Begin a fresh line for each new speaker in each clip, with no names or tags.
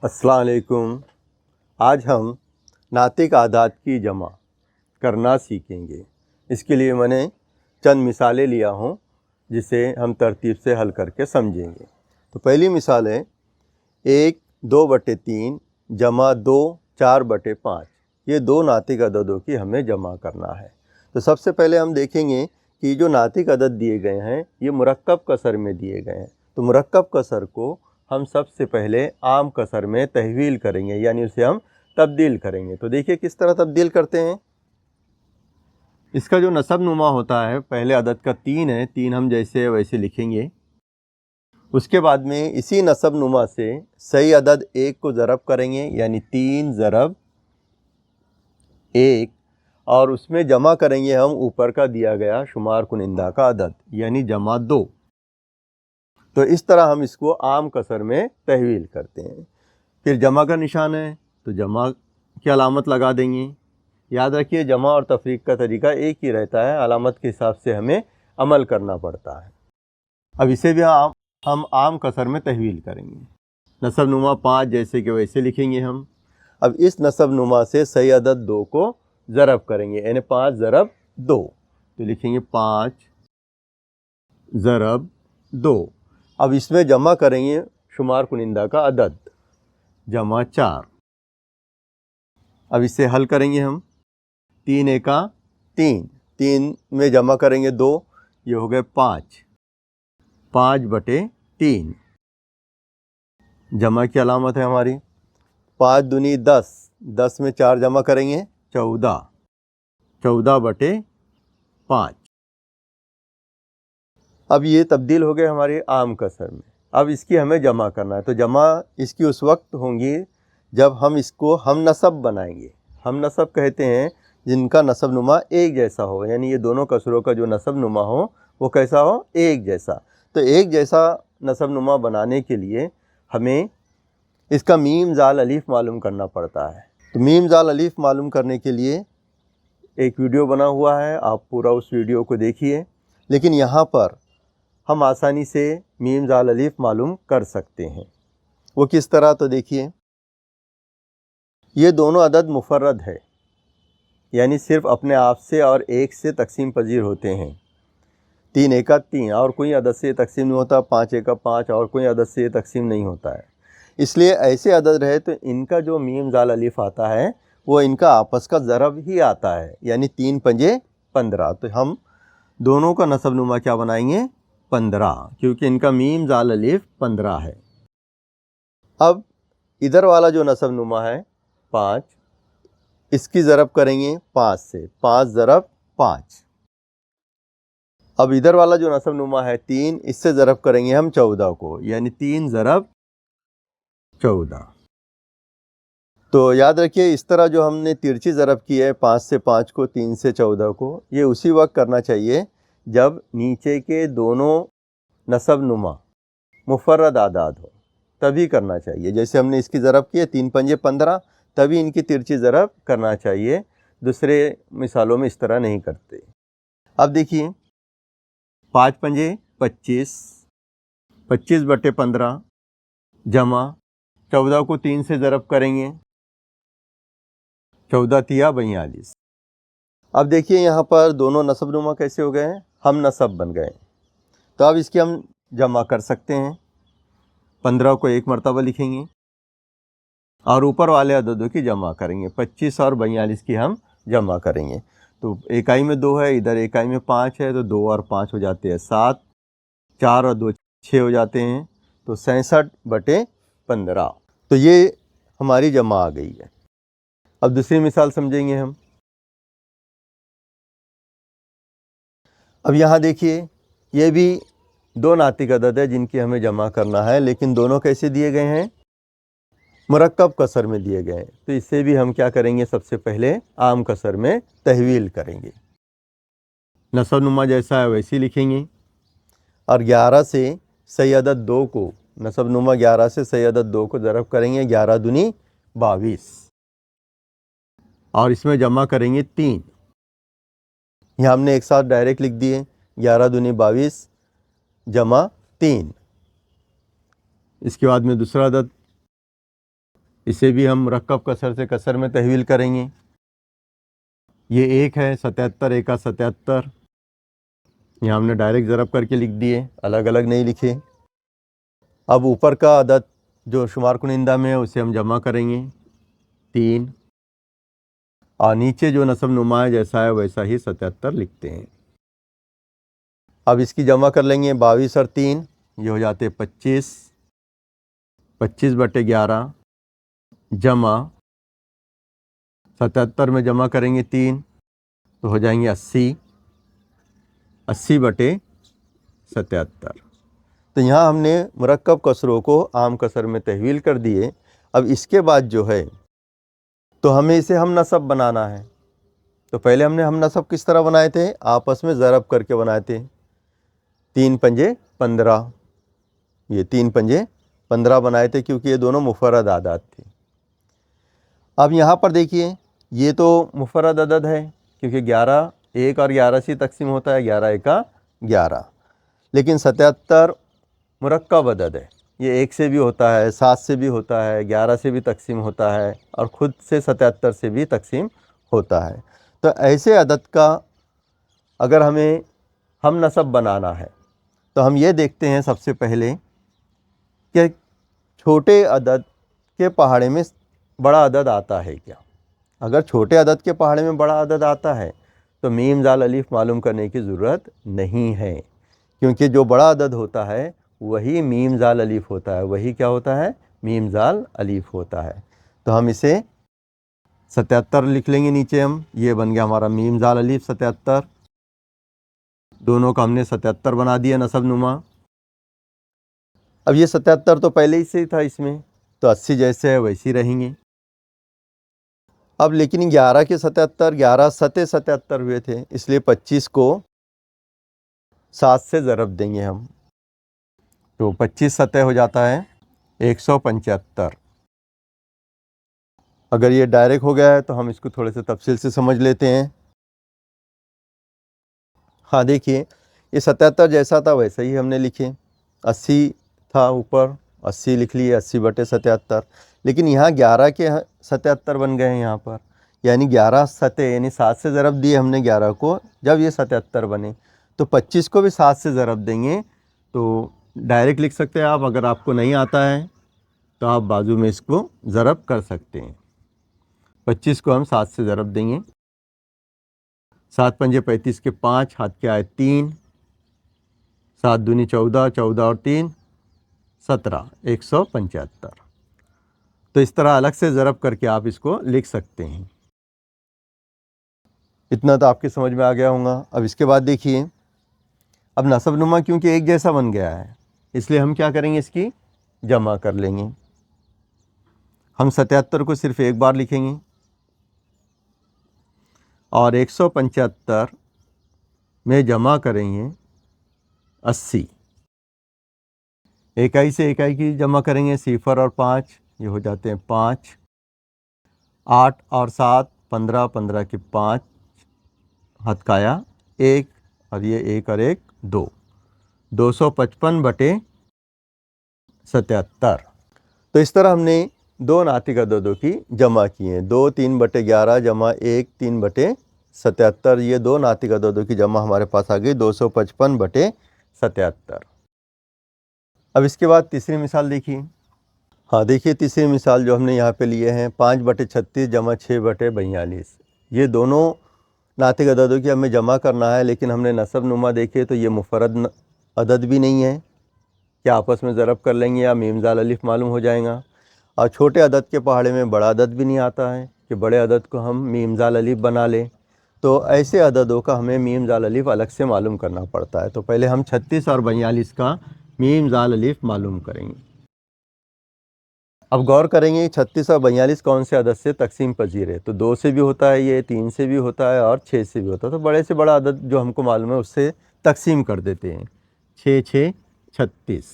अस्सलाम वालेकुम। आज हम नातिक आदात की जमा करना सीखेंगे। इसके लिए मैंने चंद मिसालें लिया हूँ जिसे हम तरतीब से हल करके समझेंगे। तो पहली मिसाल है 1/2/3 जमा 2 4/5। ये दो नातिक अददों की हमें जमा करना है। तो सबसे पहले हम देखेंगे कि जो नातिक अदद दिए गए हैं ये मुरक्कब कसर में दिए गए हैं। तो मुरक्कब कसर को हम सबसे पहले आम कसर में तहवील करेंगे, यानी उसे हम तब्दील करेंगे। तो देखिए किस तरह तब्दील करते हैं। इसका जो नसब नुमा होता है, पहले अदद का 3 है, 3 हम जैसे है वैसे लिखेंगे। उसके बाद में इसी नसब नुमा से सही अदद 1 को ज़रब करेंगे, यानी 3 ज़रब 1, और उसमें जमा करेंगे हम ऊपर का दिया गया शुमार कुनिंदा का अदद, यानी जमा 2। तो इस तरह हम इसको आम कसर में तहवील करते हैं। फिर जमा का निशान है तो जमा की अलामत लगा देंगे। याद रखिए जमा और तफरीक का तरीका एक ही रहता है, अलामत के हिसाब से हमें अमल करना पड़ता है। अब इसे भी हम आम कसर में तहवील करेंगे। नसब नुमा 5 जैसे कि वैसे लिखेंगे हम। अब इस नसब नुमा से सही अदद 2 को ज़रब करेंगे, यानी 5 ज़रब 2। तो लिखेंगे 5 ज़रब 2। अब इसमें जमा करेंगे शुमार कुनिंदा का अदद, जमा 4। अब इसे हल करेंगे हम। 3 एका 3, 3 में जमा करेंगे 2, ये हो गए 5, 5/3। जमा की अलामत है हमारी 5 दूनी 10, 10 में 4 जमा करेंगे 14, 14/5। अब ये तब्दील हो गए हमारे आम कसर में। अब इसकी हमें जमा करना है। तो जमा इसकी उस वक्त होंगी जब हम इसको हम नसब बनाएंगे। हम नसब कहते हैं जिनका नसब नुमा एक जैसा हो, यानी ये दोनों कसरों का जो नसब नुमा हो वो कैसा हो, एक जैसा। तो एक जैसा नसब नुमा बनाने के लिए हमें इसका मीम जाल अलीफ मालूम करना पड़ता है। तो मीम जाल अलीफ मालूम करने के लिए एक वीडियो बना हुआ है, आप पूरा उस वीडियो को देखिए। लेकिन यहाँ पर हम आसानी से मीम जाल अलीफ मालूम कर सकते हैं। वो किस तरह, तो देखिए ये दोनों अदद मुफर्रद है, यानी सिर्फ अपने आप से और एक से तकसीम पजीर होते हैं। 3 एका 3 और कोई अदद से तकसीम नहीं होता, 5 एका 5 और कोई अदद से तकसीम नहीं होता है। इसलिए ऐसे अदद रहे तो इनका जो मीम जाल अलीफ आता है वो इनका आपस का ज़रब ही आता है, यानी 3 पंजे 15। तो हम दोनों का नसब नुमा क्या बनाएंगे, 15, क्योंकि इनका मीम जाल अलीफ 15 है। अब इधर वाला जो नसब नुमा है 5, इसकी ज़रब करेंगे 5 से, 5 ज़रब 5। अब इधर वाला जो नसब नुमा है 3, इससे ज़रब करेंगे हम 14 को, यानी 3 ज़रब 14। तो याद रखिए इस तरह जो हमने तिरछी ज़रब की है 5 से 5 को, 3 से 14 को, ये उसी वक्त करना चाहिए जब नीचे के दोनों नसब नुमा मुफर्रद आदाद हो, तभी करना चाहिए। जैसे हमने इसकी ज़रब की है 3 पंजे 15, तभी इनकी तिरछी ज़रब करना चाहिए। दूसरे मिसालों में इस तरह नहीं करते। अब देखिए 5 पंजे 25, 25/15 जमा 14 को 3 से ज़रब करेंगे, 14 तिया 42। अब देखिए यहाँ पर दोनों नसब नुमा कैसे हो गए हैं, हम नसब बन गए। तो अब इसकी हम जमा कर सकते हैं। 15 को एक मरतबा लिखेंगे और ऊपर वाले अददों की जमा करेंगे। 25 और 42 की हम जमा करेंगे। तो इकाई में 2 है, इधर इकाई में 5 है, तो 2 और 5 हो जाते हैं 7, 4 और 2 6 हो जाते हैं, तो 66/15। तो ये हमारी जमा आ गई है। अब दूसरी मिसाल समझेंगे हम। अब यहाँ देखिए ये भी दो नातिक अदद है जिनकी हमें जमा करना है, लेकिन दोनों कैसे दिए गए हैं, मुरक्कब कसर में दिए गए हैं। तो इससे भी हम क्या करेंगे, सबसे पहले आम कसर में तहवील करेंगे। नसब नुमा जैसा है वैसे लिखेंगे और 11 से सही अदद 2 को, नसब नुमा 11 से सही अदद 2 को ज़रब करेंगे, 11 दूनी 22, और इसमें जमा करेंगे 3। यहाँ हमने एक साथ डायरेक्ट लिख दिए, 11 दूनी 22 जमा 3। इसके बाद में दूसरा अदद इसे भी हम मुरक्कब कसर से कसर में तहवील करेंगे। ये 1 है, 77 एका 77, यहाँ हमने डायरेक्ट ज़रब करके लिख दिए, अलग अलग नहीं लिखे। अब ऊपर का अदद जो शुमार कुनिंदा में है उसे हम जमा करेंगे 3, और नीचे जो नसब नुमा है जैसा है वैसा ही 77 लिखते हैं। अब इसकी जमा कर लेंगे 22 और 3, ये हो जाते 25, 25/11 जमा 77 में जमा करेंगे 3 तो हो जाएंगे 80, 80/77। तो यहाँ हमने मुरक्कब कसरों को आम कसर में तहवील कर दिए। अब इसके बाद जो है तो हमें इसे हम नसब बनाना है। तो पहले हमने हम नसब किस तरह बनाए थे, आपस में ज़रब करके बनाए थे। 3 पंजे 15, ये 3 पंजे 15 बनाए थे क्योंकि ये दोनों मुफर्रद आदाद थे। अब यहाँ पर देखिए ये तो मुफर्रद अदद है क्योंकि 11 1 और 11 से तकसीम होता है, 11 एका 11। लेकिन 77 मुरक्कब अदद है, ये 1 से भी होता है, 7 से भी होता है, 11 से भी तकसीम होता है और ख़ुद से 77 से भी तकसीम होता है। तो ऐसे अदद का अगर हमें हम नसब बनाना है तो हम ये देखते हैं सबसे पहले कि छोटे अदद के पहाड़े में बड़ा अदद आता है क्या। अगर छोटे अदद के पहाड़े में बड़ा अदद आता है तो मीम जाल अलीफ मालूम करने की ज़रूरत नहीं है, क्योंकि जो बड़ा अदद होता है वही मीम जाल अलीफ होता है, वही क्या होता है, मीम जाल अलीफ होता है। तो हम इसे 77 लिख लेंगे नीचे हम, ये बन गया हमारा मीम जाल अलीफ 77। दोनों का हमने 77 बना दिया नसब नुमा। अब ये 77 तो पहले ही से था इसमें, तो 80 जैसे है वैसे ही रहेंगे। अब लेकिन 11 के 77, 11 सते 77 हुए थे, इसलिए 25 को 7 से ज़रब देंगे हम, तो 25 सतह हो जाता है 175। अगर ये डायरेक्ट हो गया है तो हम इसको थोड़े से तफसील से समझ लेते हैं। हाँ देखिए ये 77 जैसा था वैसा ही हमने लिखे, 80 था ऊपर, 80 लिख लिए, 80/77। लेकिन यहाँ 11 के 77 बन गए हैं यहाँ पर, यानी 11 सतह, यानी 7 से ज़रब दिए हमने 11 को, जब ये 77 बने तो 25 को भी 7 से ज़रब देंगे। तो डायरेक्ट लिख सकते हैं आप, अगर आपको नहीं आता है तो आप बाजू में इसको ज़रब कर सकते हैं। 25 को हम 7 से ज़रब देंगे, 7 पंजे 35 के 5, हाथ के आए 3, 7 दूनी 14, 14 और 3 17, 175। तो इस तरह अलग से ज़रब करके आप इसको लिख सकते हैं। इतना तो आपके समझ में आ गया होगा। अब इसके बाद देखिए, अब नसब नुमा क्योंकि एक जैसा बन गया है इसलिए हम क्या करेंगे, इसकी जमा कर लेंगे। हम 77 को सिर्फ एक बार लिखेंगे और 175 में जमा करेंगे 80। इकाई से इकाई की जमा करेंगे, 0 और 5 ये हो जाते हैं 5, 8 और 7 15, 15 के 5, हथकाया 1 और ये 1 और 1 2, 255/77। तो इस तरह हमने दो नातिक अददों की जमा की हैं, 2 3/11 जमा 1 3/77। ये दो नातिक अददों की जमा हमारे पास आ गई 255/77। अब इसके बाद तीसरी मिसाल देखिए। हाँ देखिए तीसरी मिसाल जो हमने यहाँ पे लिए हैं 5/36 जमा 6/42। ये दोनों नातिक अददों की हमें जमा करना है, लेकिन हमने नसब नुमा देखे तो ये मुफर्रद अदद भी नहीं है, क्या आपस में ज़रब कर लेंगे या मीम जाल अलिफ मालूम हो जाएगा। और छोटे अदद के पहाड़े में बड़ा अदद भी नहीं आता है कि बड़े अदद को हम मीम जाल अलिफ बना लें। तो ऐसे अददों का हमें मीम जाल अलिफ अलग से मालूम करना पड़ता है। तो पहले हम 36 और 42 का मीम जाल अलिफ मालूम करेंगे। अब गौर करेंगे 36 और 42 कौन से अदद से तकसीम पजीर है। तो 2 से भी होता है, ये 3 से भी होता है और 6 से भी होता है। तो बड़े से बड़ा अदद जो हमको मालूम है उससे तकसीम कर देते हैं। 6 6 36,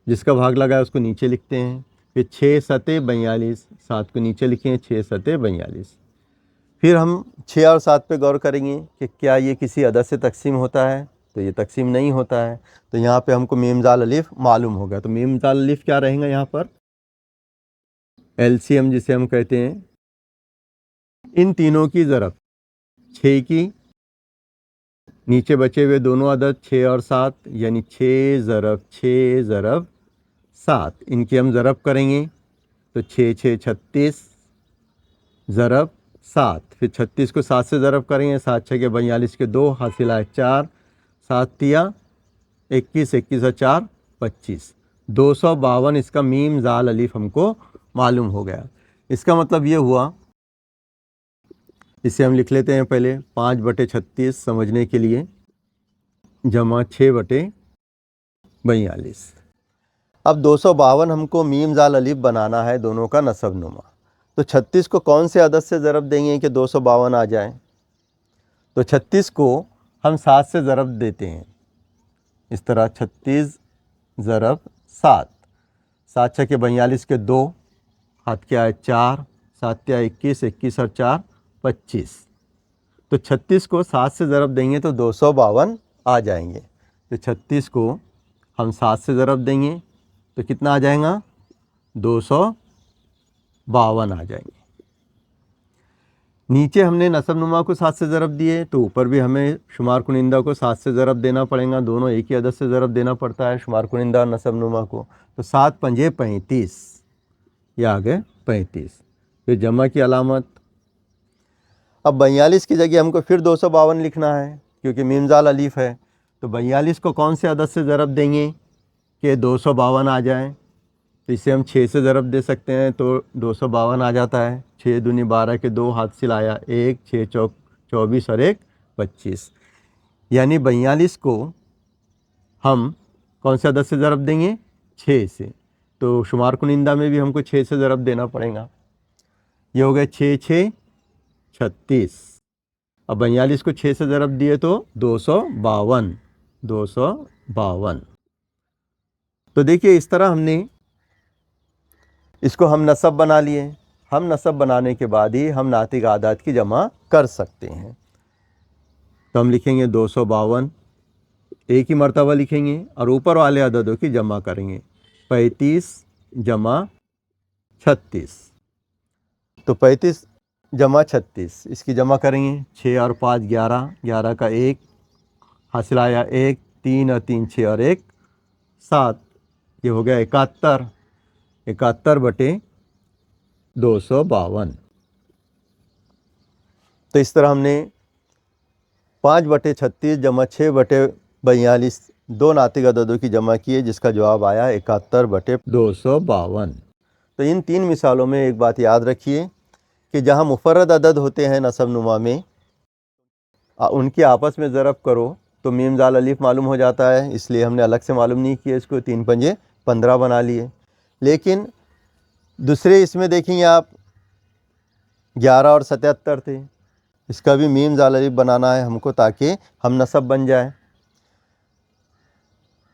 जिसका भाग लगा है उसको नीचे लिखते हैं। फिर 6 सते 42, 7 को नीचे लिखें, 6 सते 42। फिर हम 6 और 7 पे गौर करेंगे कि क्या ये किसी अदद से तकसीम होता है। तो ये तकसीम नहीं होता है, तो यहाँ पे हमको मीम जाल अलिफ मालूम होगा। तो मीम जाल अलिफ क्या रहेगा यहाँ पर, एलसीएम जिसे हम कहते हैं, इन तीनों की ज़रब 6 की, नीचे बचे हुए दोनों अदद 6 और 7, यानी 6 ज़रब 6 ज़रब 7, इनकी हम ज़रब करेंगे तो 6 6 36 ज़रब 7, फिर 36 को 7 से ज़रब करेंगे, 7 6 के 42 के 2, हासिल आए 4, 7 तिया 21, 21 और 4 25, 252 इसका मीम जाल अलीफ हमको मालूम हो गया। इसका मतलब ये हुआ, इसे हम लिख लेते हैं पहले 5/36 समझने के लिए, जमा 6/42। अब 252 हमको मीम जाल अलीफ बनाना है दोनों का नसब नुमा। तो 36 को कौन से अदद से ज़रब देंगे कि 252 आ जाए? तो 36 को हम 7 से ज़रब देते हैं, इस तरह 36 ज़रब 7, 7 6 के 42 के 2, हाथ के आए 4, 7 तिया 21, 21 और 4 25। तो 36 को 7 से ज़रब देंगे तो 252 आ जाएंगे। तो 36 को हम 7 से ज़रब देंगे तो कितना आ जाएगा? 252 आ जाएंगे। नीचे हमने नसब नुमा को 7 से ज़रब दिए तो ऊपर भी हमें शुमार कुनिंदा को 7 से ज़रब देना पड़ेगा। दोनों एक ही अदद से ज़रब देना पड़ता है, शुमार कुनिंदा और नसब नुमा को। तो 7 पंजे 35, यह आ गए 35। फिर जमा की अलामत। अब 42 की जगह हमको फिर 252 लिखना है क्योंकि मीम जाल अलीफ है। तो 42 को कौन से अदद से ज़रब देंगे कि 252 आ जाए? तो इसे हम 6 से ज़रब दे सकते हैं तो 252 आ जाता है। 6 दूनी 12 के 2, हाथ से लाया 1, 6 चौक 24 और 1 25, यानी 42 को हम कौन से अदद से ज़रब देंगे? 6 से। तो शुमार कुनिंदा में भी हमको 6 से ज़रब देना पड़ेगा। ये हो गए 6 6 36। अब 42 को 6 से ज़रब दिए तो 252, 252। तो देखिए इस तरह हमने इसको हम नसब बना लिए। हम नसब बनाने के बाद ही हम नातिक आदात की जमा कर सकते हैं। तो हम लिखेंगे 252, एक ही मर्तबा लिखेंगे और ऊपर वाले अददों की जमा करेंगे। 35 जमा 36, तो 35 जमा 36, इसकी जमा करेंगे। 6 और 5 11, 11 का 1, हासिल आया 1, 3 और 3 6 और 1 7, ये हो गया 71, 71/252। तो इस तरह हमने 5/36 जमा 6/42 दो नातिक अददों की जमा किए, जिसका जवाब आया 71/252। तो इन 3 मिसालों में एक बात याद रखिए कि जहाँ मुफर्रद अदद होते हैं नसब नुमा में, उनकी आपस में ज़रब करो तो मीम जाल अलीफ मालूम हो जाता है, इसलिए हमने अलग से मालूम नहीं किया, इसको 3 पंजे 15 बना लिए। लेकिन दूसरे इसमें देखेंगे आप 11 और 77 थे, इसका भी मीम जाल अलीफ बनाना है हमको ताकि हम नसब बन जाए।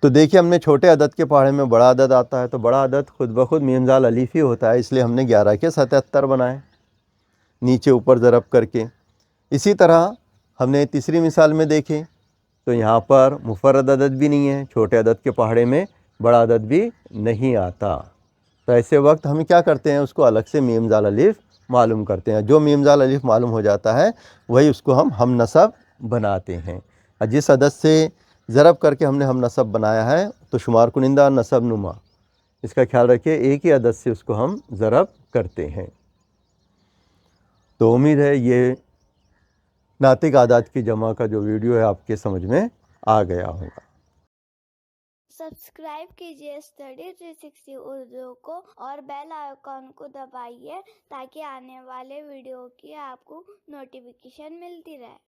तो देखिए हमने छोटे अदद के पहाड़े में बड़ा अदद आता है, तो बड़ा अदद खुद ब खुद मीम जाल अलीफ ही होता है, इसलिए हमने 11 के 77 बनाए नीचे ऊपर ज़रब करके। इसी तरह हमने तीसरी मिसाल में देखे तो यहाँ पर मुफर्रद अदद भी नहीं है, छोटे अदद के पहाड़े में बड़ा अदद भी नहीं आता। तो ऐसे वक्त हम क्या करते हैं, उसको अलग से मीम जाल अलीफ मालूम करते हैं। जो मीम जाल अलीफ मालूम हो जाता है वही उसको हम नसब बनाते हैं। और जिस अदद से ज़रब करके हमने हम नसब बनाया है तो शुमार कुनिंदा नसब नुमा, इसका ख्याल रखिए एक ही अदद से उसको हम ज़रब करते हैं। तो उम्मीद है ये नातिक आदात की जमा का जो वीडियो है आपके समझ में आ गया होगा।
सब्सक्राइब कीजिए स्टडी 360 उर्दू को और बेल आइकॉन को दबाइए ताकि आने वाले वीडियो की आपको नोटिफिकेशन मिलती रहे।